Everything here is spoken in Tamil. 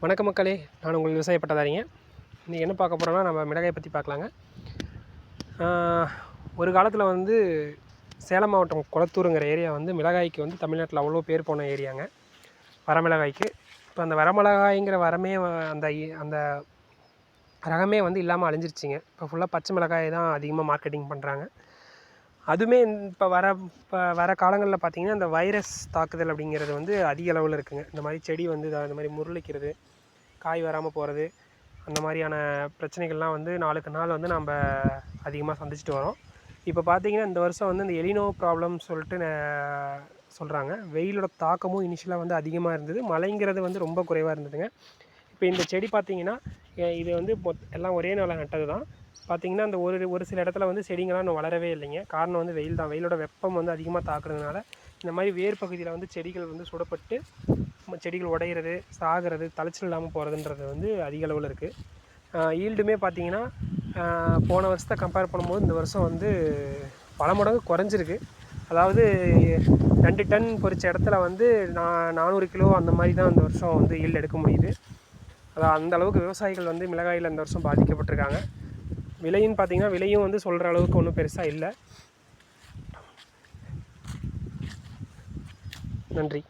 வணக்கம் மக்களே, நான் உங்கள் விவசாய பட்டதாரிங்க. இன்றைக்கி என்ன பார்க்க போகிறோன்னா, நம்ம மிளகாயை பற்றி பார்க்கலாங்க. ஒரு காலத்தில் வந்து சேலம் மாவட்டம் கொளத்தூருங்கிற ஏரியா வந்து மிளகாய்க்கு வந்து தமிழ்நாட்டில் அவ்வளோ பேர் போன ஏரியாங்க, வரமிளகாய்க்கு. இப்போ அந்த வரமிளகாய்ங்கிற வரமே அந்த அந்த ரகமே வந்து இல்லாமல் அழிஞ்சிருச்சிங்க. இப்போ ஃபுல்லாக பச்சை மிளகாய் தான் அதிகமாக மார்க்கெட்டிங் பண்ணுறாங்க. அதுவுமே இப்போ வர காலங்களில் பார்த்திங்கன்னா, இந்த வைரஸ் தாக்குதல் அப்படிங்கிறது வந்து அதிக அளவில் இருக்குதுங்க. இந்த மாதிரி செடி வந்து இந்த மாதிரி முருளிக்கிறது, காய் வராமல் போகிறது, அந்த மாதிரியான பிரச்சனைகள்லாம் வந்து நாளுக்கு நாள் வந்து நம்ம அதிகமாக சந்திச்சுட்டு வரோம். இப்போ பார்த்திங்கன்னா, இந்த வருஷம் வந்து இந்த எலினோ ப்ராப்ளம் சொல்லிட்டு சொல்கிறாங்க. வெயிலோட தாக்கமும் இனிஷியலாக வந்து அதிகமாக இருந்தது, மழைங்கிறது வந்து ரொம்ப குறைவாக இருந்ததுங்க. இப்போ இந்த செடி பார்த்திங்கன்னா, இது வந்து எல்லாம் ஒரே நாளில் நட்டது தான். பார்த்திங்கன்னா, அந்த ஒரு சில இடத்துல வந்து செடிங்களாம் இன்னும் வளரவே இல்லைங்க. காரணம் வந்து வெயில் தான். வெயிலோட வெப்பம் வந்து அதிகமாக தாக்குறதுனால இந்த மாதிரி வேர் பகுதியில் வந்து செடிகள் வந்து சுடப்பட்டு செடிகள் உடையிறது, சாகிறது, தளைச்சல் இல்லாமல் போகிறதுன்றது வந்து அதிக அளவில் இருக்குது. ஈல்டுமே பார்த்திங்கன்னா, போன வருஷத்தை கம்பேர் பண்ணும்போது இந்த வருஷம் வந்து பல மடங்கு குறைஞ்சிருக்கு. அதாவது 2 டன் பொறிச்ச இடத்துல வந்து 400 கிலோ அந்த மாதிரி தான் இந்த வருஷம் வந்து ஈல்டு எடுக்க முடியுது. அதான் அந்த அளவுக்கு விவசாயிகள் வந்து மிளகாயில் இந்த வருஷம் பாதிக்கப்பட்டிருக்காங்க. விலைன்னு பார்த்திங்கன்னா, விலையும் வந்து சொல்கிற அளவுக்கு ஒன்றும் பெருசாக இல்லை. நன்றி.